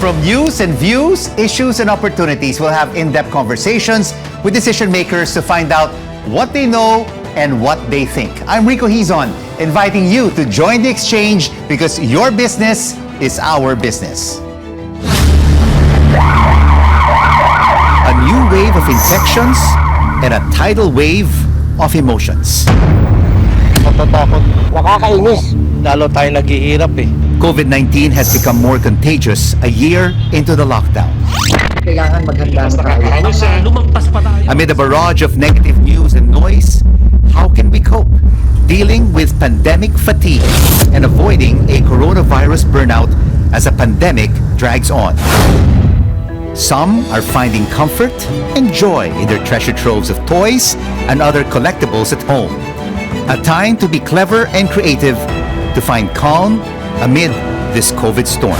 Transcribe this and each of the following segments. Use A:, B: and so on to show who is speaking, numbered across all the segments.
A: From news and views, issues and opportunities, we'll have in-depth conversations with decision makers to find out what they know and what they think. I'm Rico Hizon, inviting you to join the exchange because your business is our business. A new wave of infections and a tidal wave of emotions.
B: Natatakot. Nakakainis. Lalo tayo naghihirap eh.
A: COVID-19 has become more contagious a year into the lockdown.
B: Kailangan maghanda na tayo.
A: Amid a barrage of negative news and noise, how can we cope? Dealing with pandemic fatigue and avoiding a coronavirus burnout as a pandemic drags on. Some are finding comfort and joy in their treasure troves of toys and other collectibles at home. A time to be clever and creative to find calm amid this COVID storm.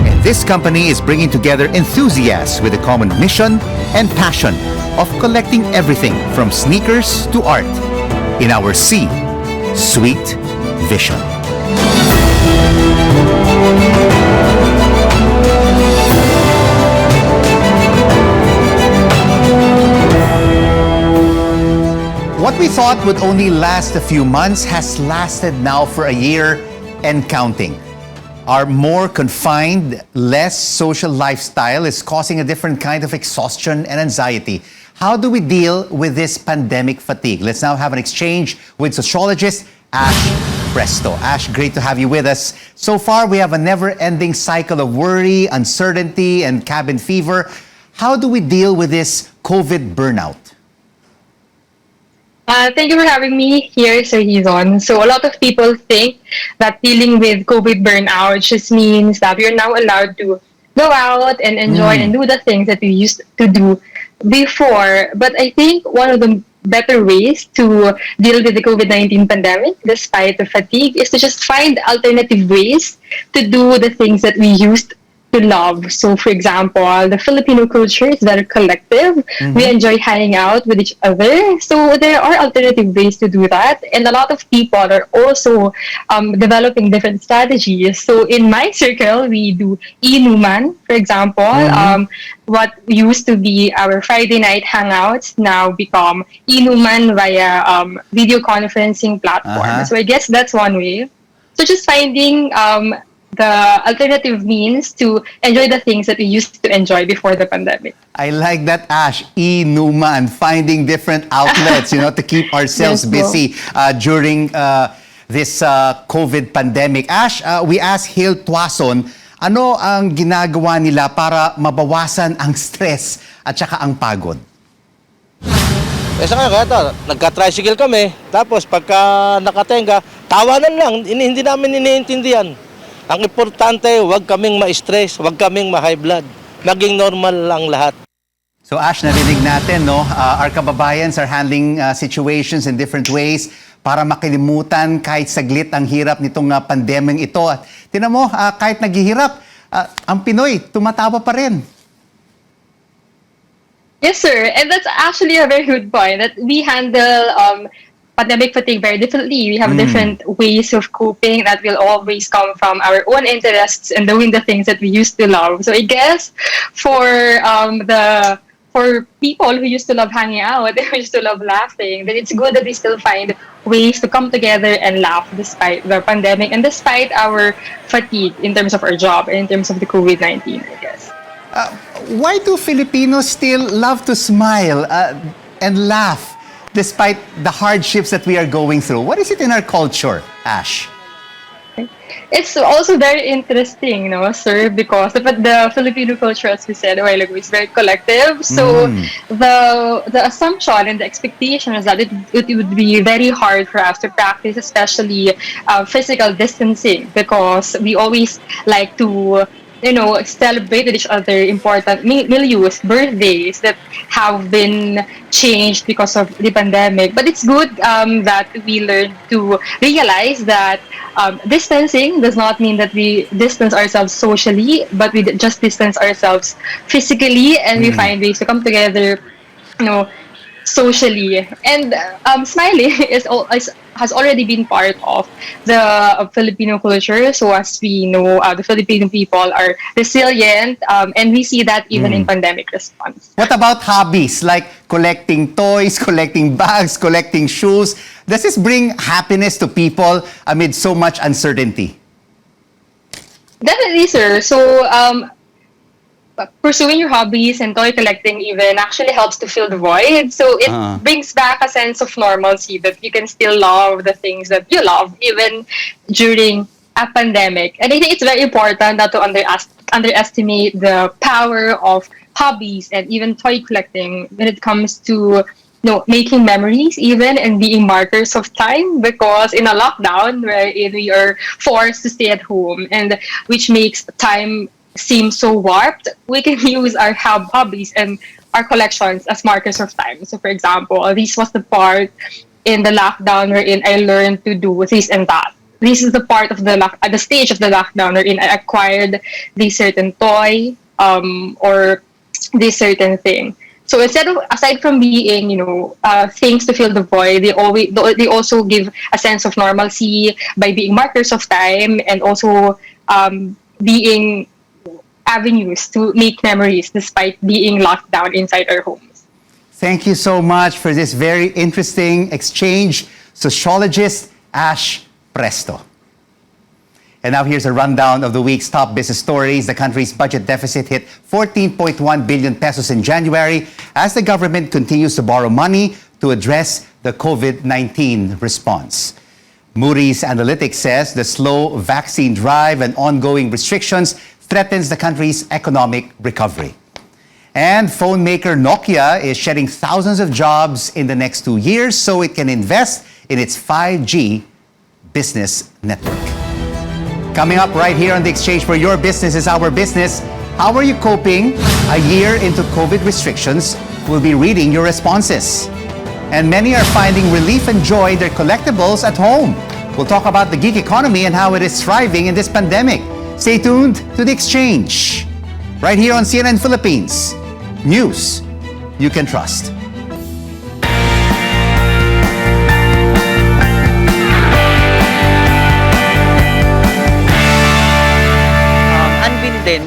A: And this company is bringing together enthusiasts with a common mission and passion of collecting everything from sneakers to art in our Sweet Vision. What we thought would only last a few months has lasted now for a year and counting. Our more confined, less social lifestyle is causing a different kind of exhaustion and anxiety. How do we deal with this pandemic fatigue? Let's now have an exchange with sociologist Ash Presto. Ash, great to have you with us. So far, we have a never-ending cycle of worry, uncertainty, and cabin fever. How do we deal with this COVID burnout?
C: Thank you for having me here, Sir Hizon. So a lot of people think that dealing with COVID burnout just means that we're now allowed to go out and enjoy and do the things that we used to do before. But I think one of the better ways to deal with the COVID-19 pandemic, despite the fatigue, is to just find alternative ways to do the things that we used to love. So, for example, the Filipino culture is very collective. We enjoy hanging out with each other. So there are alternative ways to do that. And a lot of people are also developing different strategies. So in my circle, we do inuman, for example. What used to be our Friday night hangouts now become inuman via video conferencing platform. So I guess that's one way. So just finding the alternative means to enjoy the things that we used to enjoy before the pandemic.
A: I like that, Ash. Inuman, finding different outlets, to keep ourselves busy during this COVID pandemic. Ash, we asked Hil Tuason, ano ang ginagawa nila para mabawasan ang stress at saka ang pagod?
B: Sa kaya nagka-tricycle kami, tapos pagka nakatenga, tawanan lang, hindi namin iniintindihan. Ang importante, huwag kaming ma-stress, huwag kaming ma-high blood. Maging normal lang lahat.
A: So Ash, narinig natin, no? Our kababayans are handling situations in different ways para makalimutan kahit saglit ang hirap nitong pandemyang ito. At tinan mo, kahit naghihirap, ang Pinoy, tumatawa pa rin.
C: Yes, sir. And that's actually a very good point that we handle pandemic fatigue very differently. We have different ways of coping that will always come from our own interests and doing the things that we used to love. So I guess for people who used to love hanging out, who used to love laughing, then it's good that they still find ways to come together and laugh despite the pandemic and despite our fatigue in terms of our job and in terms of the COVID-19, I guess.
A: Why do Filipinos still love to smile and laugh despite the hardships that we are going through? What is it in our culture, Ash?
C: It's also very interesting, sir, because the Filipino culture, as we said a while ago, is very collective. So the assumption and the expectation is that it would be very hard for us to practice, especially physical distancing, because we always like to celebrate with each other important milieus, birthdays that have been changed because of the pandemic. But it's good that we learn to realize that distancing does not mean that we distance ourselves socially, but we just distance ourselves physically, and we find ways to come together, socially. And smiling is has already been part of the Filipino culture. So as we know, the Filipino people are resilient, and we see that even in pandemic response.
A: What about hobbies like collecting toys, collecting bags, collecting shoes? Does this bring happiness to people amid so much uncertainty?
C: Definitely, sir. So, pursuing your hobbies and toy collecting even actually helps to fill the void. So it brings back a sense of normalcy that you can still love the things that you love even during a pandemic. And I think it's very important not to underestimate the power of hobbies and even toy collecting when it comes to making memories even and being markers of time, because in a lockdown wherein we are forced to stay at home and which makes time seem so warped, we can use our hobbies and our collections as markers of time. So for example, this was the part in the lockdown wherein I learned to do this and that. This is the part of the stage of the lockdown wherein I acquired this certain toy or this certain thing. So aside from being, things to fill the void, they also give a sense of normalcy by being markers of time and also being avenues to make memories despite being locked down inside our homes.
A: Thank you so much for this very interesting exchange, sociologist Ash Presto. And now here's a rundown of the week's top business stories. The country's budget deficit hit 14.1 billion pesos in January as the government continues to borrow money to address the COVID-19 response. Moody's Analytics says the slow vaccine drive and ongoing restrictions threatens the country's economic recovery. And phone maker Nokia is shedding thousands of jobs in the next 2 years so it can invest in its 5G business network. Coming up right here on The Exchange, where your business is our business. How are you coping a year into COVID restrictions? We'll be reading your responses. And many are finding relief and joy in their collectibles at home. We'll talk about the geek economy and how it is thriving in this pandemic. Stay tuned to The Exchange, right here on CNN Philippines. News you can trust.
D: Unbin din,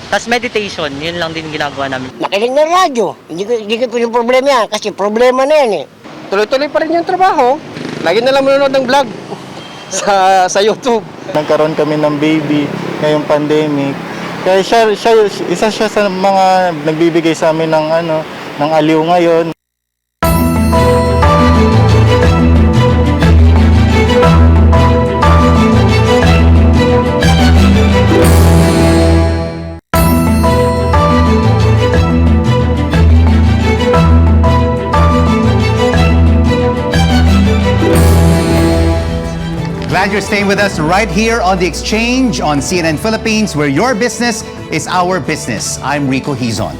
D: tas meditation, yun lang din ginagawa namin.
E: Nakinig ng radyo. Hindi ko yung problema yan kasi problema na yan eh.
F: Tuloy-tuloy pa rin yung trabaho. Lagi na lang manonood ng vlog sa YouTube.
G: Nagkaroon kami ng baby ngayong pandemic. Kaya isa siya sa mga nagbibigay sa amin ng aliw ngayon.
A: Glad you're staying with us right here on The Exchange on CNN Philippines, where your business is our business. I'm Rico Hizon.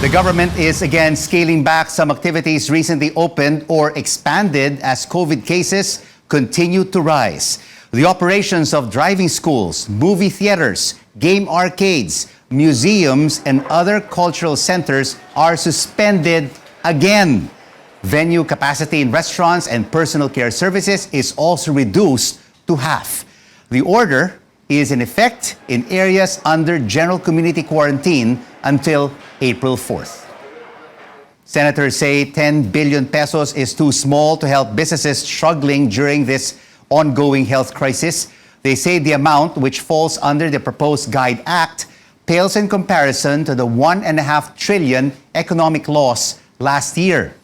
A: The government is again scaling back some activities recently opened or expanded as COVID cases continue to rise. The operations of driving schools, movie theaters, game arcades, museums, and other cultural centers are suspended again. Venue capacity in restaurants and personal care services is also reduced to half. The order is in effect in areas under general community quarantine until April 4th. Senators say 10 billion pesos is too small to help businesses struggling during this ongoing health crisis. They say the amount, which falls under the proposed GUIDE Act, pales in comparison to the 1.5 trillion economic loss last year.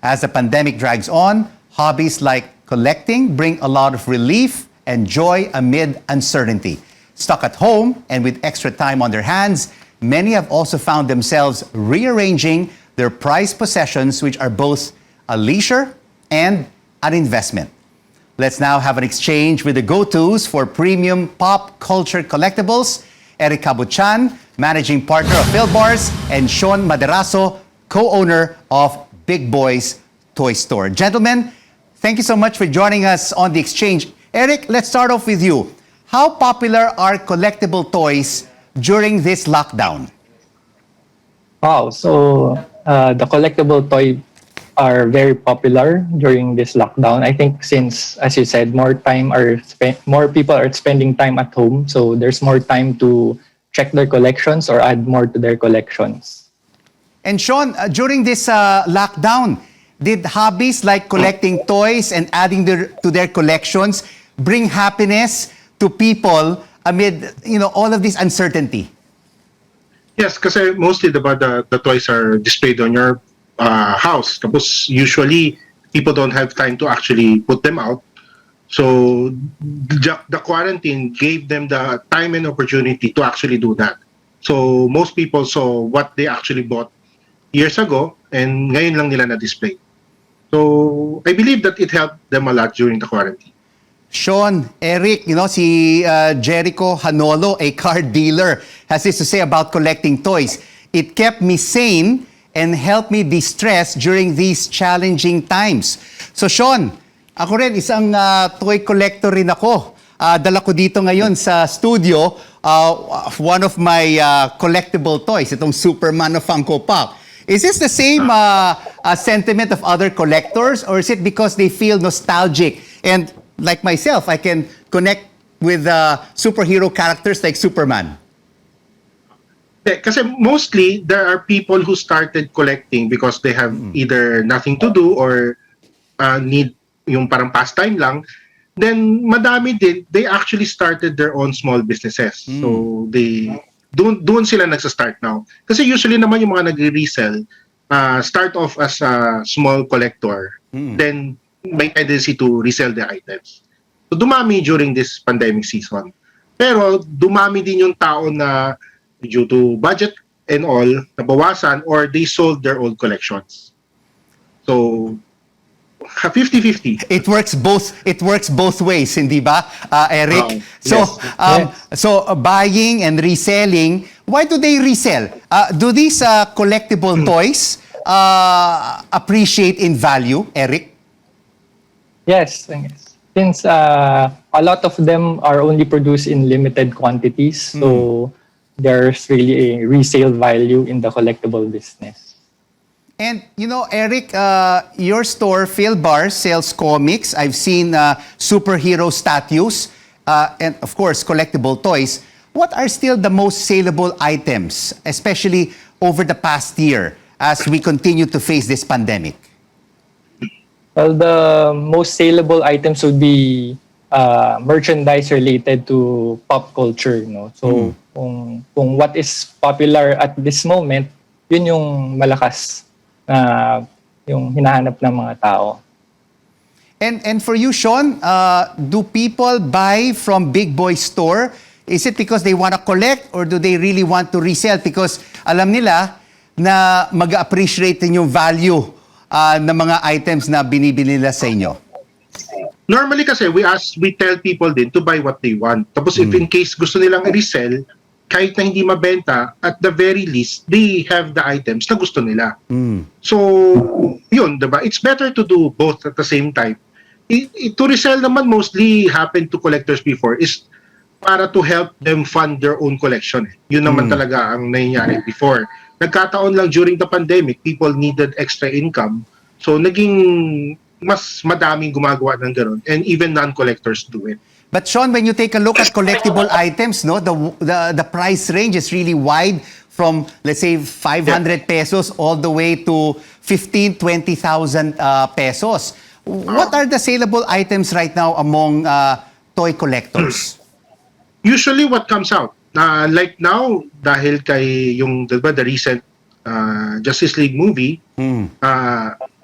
A: As the pandemic drags on, hobbies like collecting bring a lot of relief and joy amid uncertainty. Stuck at home and with extra time on their hands, many have also found themselves rearranging their prized possessions, which are both a leisure and an investment. Let's now have an exchange with the go-tos for premium pop culture collectibles. Eric Cabuchan, managing partner of Phil Bars, and Sean Maderaso, co-owner of Big Boys Toy Store. Gentlemen, thank you so much for joining us on The Exchange. Eric, let's start off with you. How popular are collectible toys during this lockdown?
H: Wow, so the collectible toy are very popular during this lockdown. I think since, as you said, more people are spending time at home, so there's more time to check their collections or add more to their collections.
A: And Sean, during this lockdown, did hobbies like collecting toys and adding to their collections bring happiness to people amid all of this uncertainty?
I: Yes, kasi mostly the toys are displayed on your house. Tapos usually people don't have time to actually put them out. So the quarantine gave them the time and opportunity to actually do that. So most people saw what they actually bought years ago and ngayon lang nila na-display. So I believe that it helped them a lot during the quarantine.
A: Sean, Eric, si Jericho Hanolo, a car dealer, has this to say about collecting toys. It kept me sane and helped me de-stress during these challenging times. So Sean, ako rin, isang toy collector rin ako. Dala ko dito ngayon sa studio, one of my collectible toys, itong Superman of Funko Pop. Is this the same sentiment of other collectors, or is it because they feel nostalgic? And like myself, I can connect with superhero characters like Superman.
I: Kasi mostly, there are people who started collecting because they have either nothing to do or need yung parang pastime lang. Then, madami din, they actually started their own small businesses. So, doon sila nagsa-start now. Kasi usually naman yung mga nagre-resell, start off as a small collector, then may tendency to resell their items. So dumami during this pandemic season. Pero dumami din yung tao na due to budget and all, nabawasan or they sold their old collections. So 50-50.
A: It works both ways, hindi ba, Eric? So buying and reselling, why do they resell? Do these collectible toys appreciate in value, Eric?
H: Yes. Since a lot of them are only produced in limited quantities, so there's really a resale value in the collectible business.
A: And Eric, your store, Phil Bar, sells comics. I've seen superhero statues and, of course, collectible toys. What are still the most saleable items, especially over the past year as we continue to face this pandemic?
H: Well, the most saleable items would be merchandise related to pop culture. So, kung what is popular at this moment, yun yung malakas na yung hinahanap ng mga tao.
A: And for you, Sean, do people buy from Big Boy Store? Is it because they want to collect or do they really want to resell? Because alam nila na mag-appreciate din yung value ng mga items na binibili nila sa inyo.
I: Normally kasi we tell people din to buy what they want. Tapos if in case gusto nilang i-resell, kahit na hindi mabenta, at the very least, they have the items na gusto nila. So, yun, diba? It's better to do both at the same time. To resell naman mostly happened to collectors before is para to help them fund their own collection. Yun naman talaga ang nangyayari before. Nagkataon lang during the pandemic, people needed extra income. So, naging mas madaming gumagawa ng ganun. And even non-collectors do it.
A: But Sean, when you take a look at collectible items, the price range is really wide from, let's say, 500 pesos all the way to 15,000, 20,000 pesos. What are the saleable items right now among toy collectors?
I: Usually what comes out, like now, dahil kay yung the recent Justice League movie,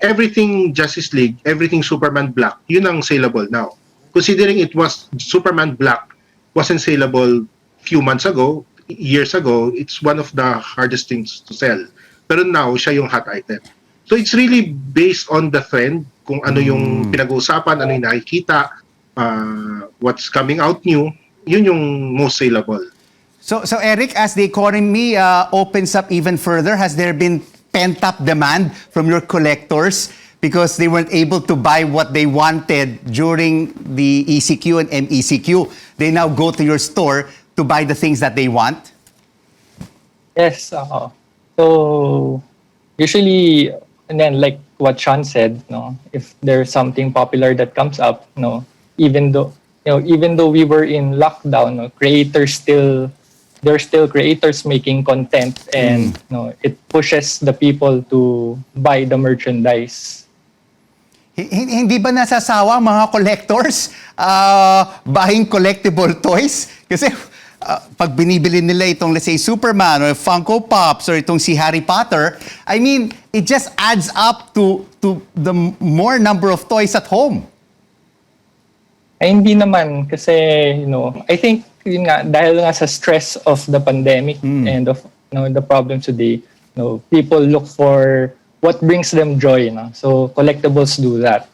I: everything Justice League, everything Superman Black, yun ang saleable now. Considering it was Superman Black wasn't saleable few months ago, years ago, it's one of the hardest things to sell. Pero now, siya yung hot item. So it's really based on the trend, kung ano yung pinag-uusapan, ano yung nakikita, what's coming out new, yun yung most saleable.
A: So Eric, as the economy opens up even further, has there been pent-up demand from your collectors because they weren't able to buy what they wanted during the ECQ and MECQ? They now go to your store to buy the things that they want?
H: Yes. So, usually, and then like what Sean said, if there's something popular that comes up, even though we were in lockdown, there's still creators making content, and it pushes the people to buy the merchandise.
A: Hindi ba nasasawa ang mga collectors buying collectible toys? Kasi pag binibili nila itong, let's say, Superman or Funko Pops or itong si Harry Potter, I mean, it just adds up to the more number of toys at home.
H: Ay, hindi naman. Kasi, I think, yun nga, dahil nga sa stress of the pandemic and of the problems today, people look for what brings them joy. So, collectibles do that.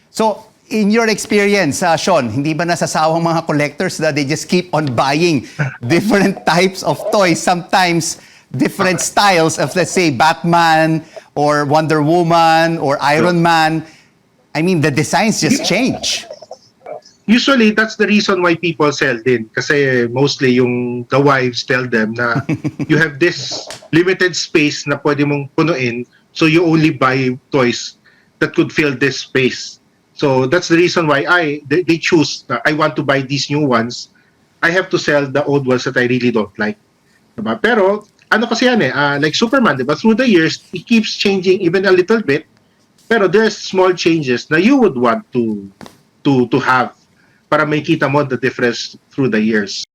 A: So, in your experience, Sean, hindi ba nasasawang mga collectors that they just keep on buying different types of toys, sometimes different styles of, let's say, Batman or Wonder Woman or Iron Man? I mean, the designs just change.
I: Usually, that's the reason why people sell din. Kasi mostly the wives tell them na you have this limited space na pwede mong punuin, so you only buy toys that could fill this space. So that's the reason why they choose na I want to buy these new ones. I have to sell the old ones that I really don't like. Diba? Pero ano kasi yan like Superman, diba? Through the years, it keeps changing even a little bit. Pero there's small changes na you would want to have para makita mo the difference through the years.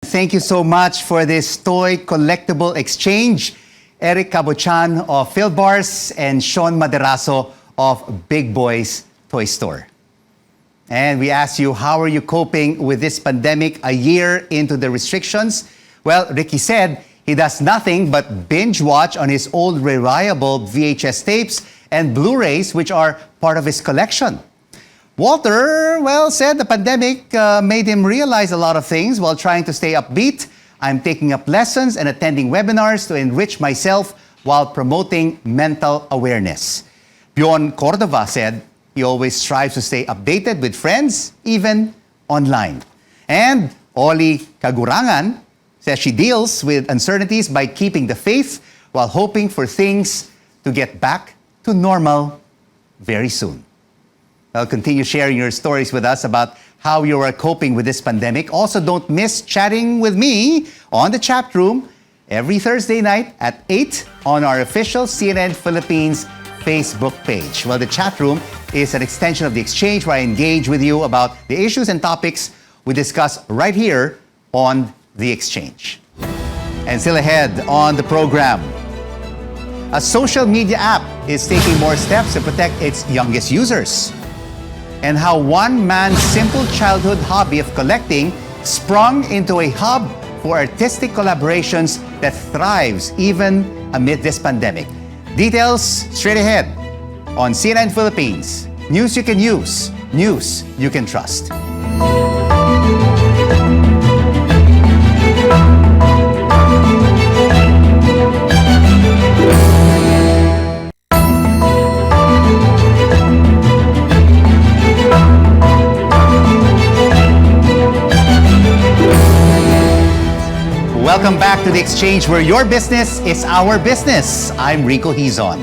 A: Thank you so much for this toy collectible exchange. Eric Cabochan of Phil Bars and Sean Maderaso of Big Boys Toy Store. And we asked you, how are you coping with this pandemic a year into the restrictions? Well, Ricky said he does nothing but binge watch on his old reliable VHS tapes and Blu-rays, which are part of his collection. Walter, said the pandemic made him realize a lot of things while trying to stay upbeat. I'm taking up lessons and attending webinars to enrich myself while promoting mental awareness. Pion Cordova said he always strives to stay updated with friends, even online. And Oli Kagurangan says she deals with uncertainties by keeping the faith while hoping for things to get back to normal very soon. Continue sharing your stories with us about how you are coping with this pandemic. Also, don't miss chatting with me on the chat room every Thursday night at 8 on our official CNN Philippines Facebook page. Well, the chat room is an extension of the exchange where I engage with you about the issues and topics we discuss right here on the exchange. And still ahead on the program, a social media app is taking more steps to protect its youngest users. And how one man's simple childhood hobby of collecting sprung into a hub for artistic collaborations that thrives even amid this pandemic. Details straight ahead on CNN Philippines. News you can use, news you can trust. Welcome back to The Exchange, where your business is our business. I'm Rico Hizon.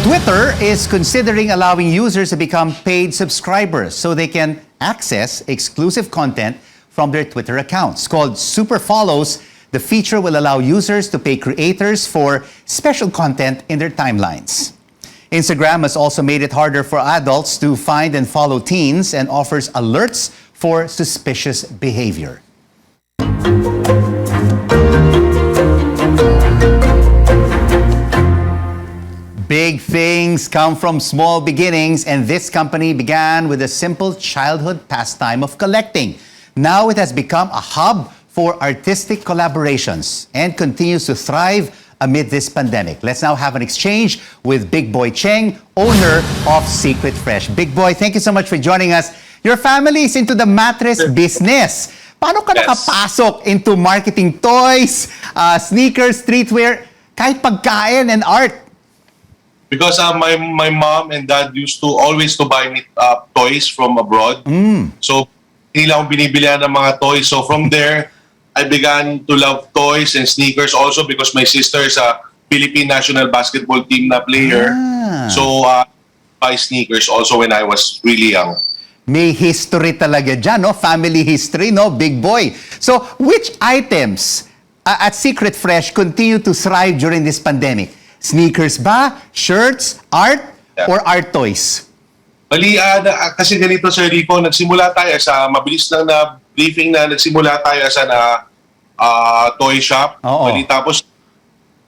A: Twitter is considering allowing users to become paid subscribers so they can access exclusive content from their Twitter accounts. Called Super Follows, the feature will allow users to pay creators for special content in their timelines. Instagram has also made it harder for adults to find and follow teens and offers alerts for suspicious behavior. Big things come from small beginnings, and this company began with a simple childhood pastime of collecting. Now it has become a hub for artistic collaborations and continues to thrive amid this pandemic. Let's now have an exchange with Big Boy Cheng, owner of Secret Fresh. Big Boy, thank you so much for joining us. Your family is into the mattress business. Paano ka nakapasok into marketing toys, sneakers, streetwear, kahit pagkain and art?
J: Because my mom and dad used to always to buy me toys from abroad. So, hindi lang akong binibilihan ng mga toys. So, from there, I began to love toys and sneakers also because my sister is a Philippine national basketball team na player. So, buy sneakers also when I was really young.
A: May history talaga dyan, no? Family history, no? Big boy. So, which items at Secret Fresh continue to thrive during this pandemic? Sneakers ba? Shirts? Art? Or art toys?
J: Bali, kasi ganito, Sir Rico, nagsimula tayo sa mabilis lang na briefing na nagsimula tayo sa toy shop.
A: Oo.
J: Bali, tapos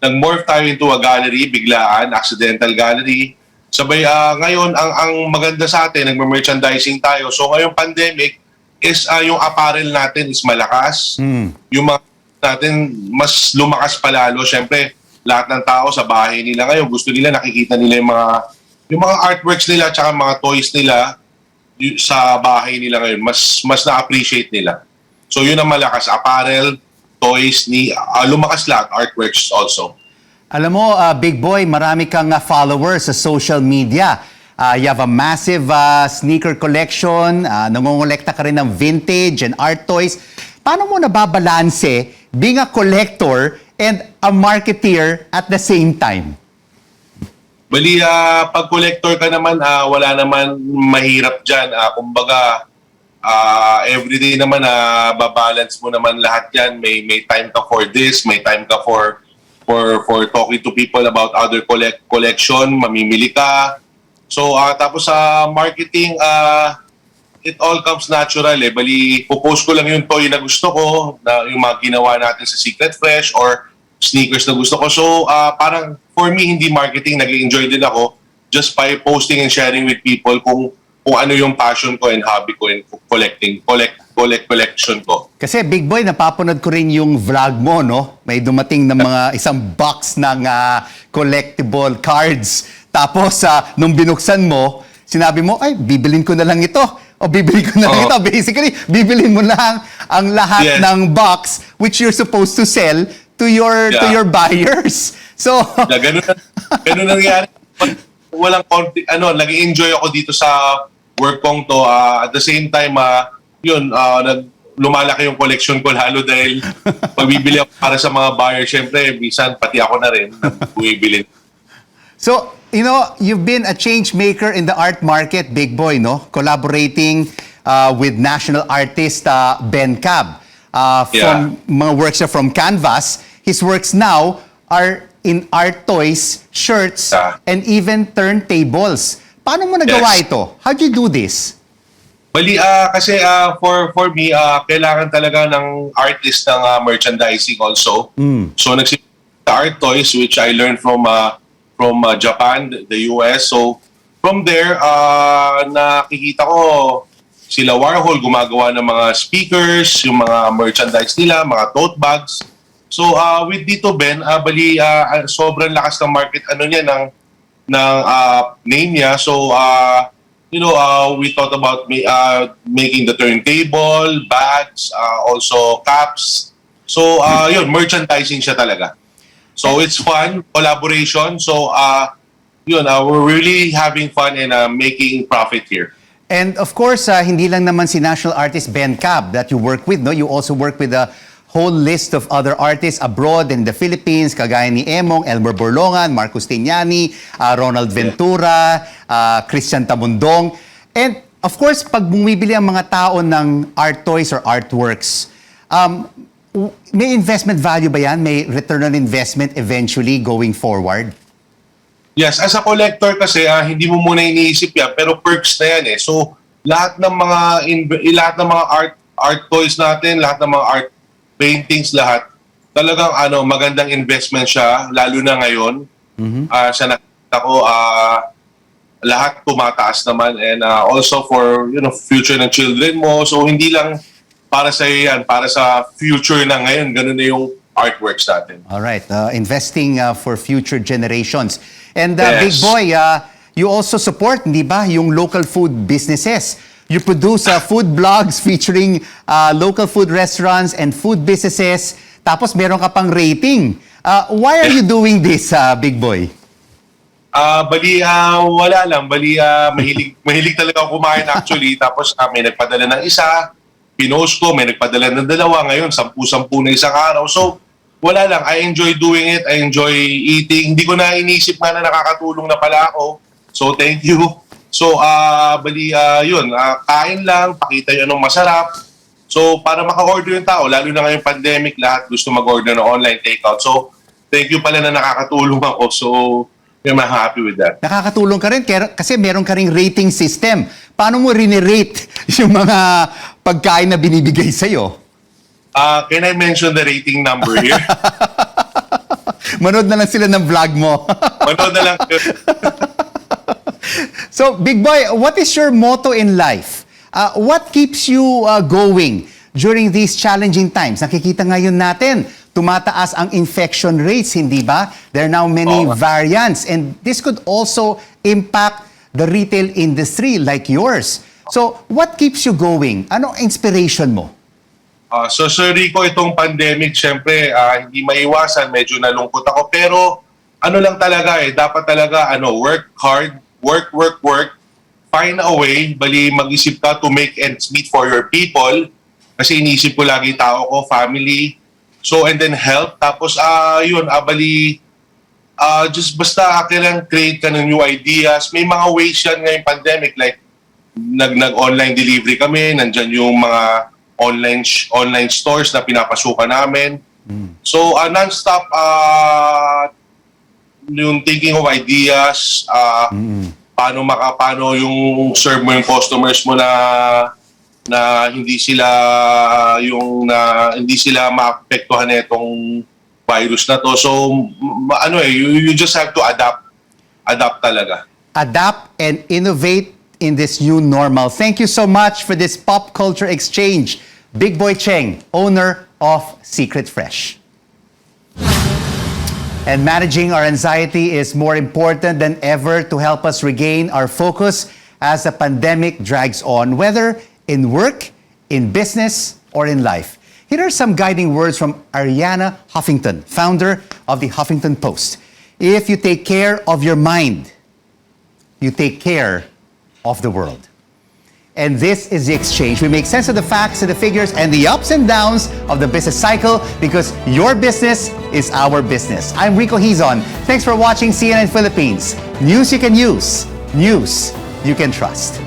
J: nag-morph tayo into a gallery, biglaan, accidental gallery. Sabay, ngayon, ang maganda sa atin, nagme-merchandising tayo. So, ngayong pandemic, is yung apparel natin is malakas. Yung mga natin, mas lumakas palalo. Siyempre, lahat ng tao sa bahay nila ngayon, gusto nila, nakikita nila yung mga artworks nila at mga toys nila sa bahay nila ngayon, mas na-appreciate nila. So yun ang malakas, apparel, toys, lumakas lahat, artworks also.
A: Alam mo, Big Boy, marami kang followers sa social media. You have a massive sneaker collection, nangongolekta ka rin ng vintage and art toys. Paano mo nababalanse being a collector and a marketeer at the same time?
J: Bali, pag collector ka naman, wala naman mahirap dyan. Kumbaga, everyday naman, babalance mo naman lahat yan. May time ka for this, may time ka for talking to people about other collection, mamimili ka. So, tapos sa marketing, it all comes natural. Bali, pupost ko lang yung toy na gusto ko, na yung mga ginawa natin sa Secret Fresh or sneakers na gusto ko. So, parang for me, hindi marketing, nag-enjoy din ako just by posting and sharing with people kung ano yung passion ko and hobby ko in collection ko.
A: Kasi Big Boy, napapanood ko rin yung vlog mo, no? May dumating na mga isang box ng collectible cards. Tapos, nung binuksan mo, sinabi mo, ay, bibilin ko na lang ito. O bibilin ko na lang ito. Basically, bibilin mo lang ang lahat ng box which you're supposed to sell to your buyers. So,
J: ganun nangyari. Walang nag-enjoy ako dito sa work kong to. At the same time, lumalaki yung collection ko lalo dahil pagbibili ako para sa mga buyers, syempre, minsan pati ako na rin bumibili.
A: So, you've been a change maker in the art market, Big Boy, no? Collaborating with national artist Ben Cab. From mga works from Canvas. His works now are in art toys, shirts, and even turntables. Paano mo nagawa ito? How do you do this?
J: Bali, kasi for me, kailangan talaga ng artist ng merchandising also. So, nagsimula art toys, which I learned from Japan, the US. So, from there, nakikita ko sila Warhol gumagawa ng mga speakers, yung mga merchandise nila, mga tote bags. So, with Dito Ben, bali, sobrang lakas ng market, ng name niya. So, we thought about making the turntable, bags, also caps. So, merchandising siya talaga. So, it's fun, collaboration. So, we're really having fun and making profit here.
A: And of course, hindi lang naman si national artist Ben Cab that you work with, no? You also work with a whole list of other artists abroad in the Philippines, kagaya ni Emong, Elmer Borlongan, Marcos Tignani, Ronald Ventura, Christian Tabundong. And of course, pag bumibili ang mga tao ng art toys or artworks, may investment value ba yan? May return on investment eventually going forward?
J: Yes, as a collector kasi hindi mo muna iniisip yan, pero perks na yan eh. So lahat ng mga art toys natin, lahat ng mga art paintings, lahat talagang magandang investment siya, lalo na ngayon. Sa nakita ko, lahat tumataas naman, and also for future ng children mo. So hindi lang para sa yan, para sa future na ngayon, ganun na yung artworks natin.
A: All right, investing for future generations. And Big Boy, you also support, di ba, yung local food businesses. You produce food blogs featuring local food restaurants and food businesses. Tapos meron ka pang rating. Why are you doing this, Big Boy?
J: Bali, wala lang. Bali, mahilig talaga ako kumain actually. Tapos may nagpadala ng isa, pinost ko, may nagpadala ng dalawa. Ngayon, 10-10 na isang araw. So, wala lang, I enjoy doing it, I enjoy eating. Hindi ko na inisip nga na nakakatulong na pala ako. So thank you. So kain lang, pakita yun anong masarap. So para maka-order yung tao, lalo na ngayong pandemic, lahat gusto mag-order ng online takeout. So thank you pala na nakakatulong ako. So I'm happy with that.
A: Nakakatulong ka rin kasi meron ka ring rating system. Paano mo rinirate yung mga pagkain na binibigay sa'yo?
J: Can I mention the rating number here?
A: Manood na lang sila ng vlog mo.
J: Manood na lang.
A: So, Big Boy, what is your motto in life? What keeps you going during these challenging times? Nakikita ngayon natin, tumataas ang infection rates, hindi ba? There are now many variants, and this could also impact the retail industry like yours. So, what keeps you going? Ano ang inspiration mo?
J: So Sir Rico, itong pandemic, syempre, hindi maiwasan, medyo nalungkot ako. Pero ano lang talaga dapat talaga work hard, work, find a way, bali mag-isip ka to make ends meet for your people. Kasi inisip ko lagi tao ko, family. So and then health. Tapos just basta kailangan create ka ng new ideas. May mga ways yan ngayong pandemic, like nag-online delivery kami, nandyan yung mga online stores na pinapasukan namin. So non-stop yung thinking of ideas, paano yung serve mo yung customers mo na hindi sila maapektuhan nitong virus na to. So you just have to adapt talaga.
A: Adapt and innovate in this new normal. Thank you so much for this pop culture exchange. Big Boy Cheng, owner of Secret Fresh. And managing our anxiety is more important than ever to help us regain our focus as the pandemic drags on, whether in work, in business, or in life. Here are some guiding words from Ariana Huffington, founder of the Huffington Post. If you take care of your mind, you take care of the world. And this is the exchange. We make sense of the facts and the figures and the ups and downs of the business cycle because your business is our business. I'm Rico Hizon. Thanks for watching CNN Philippines. News you can use. News you can trust.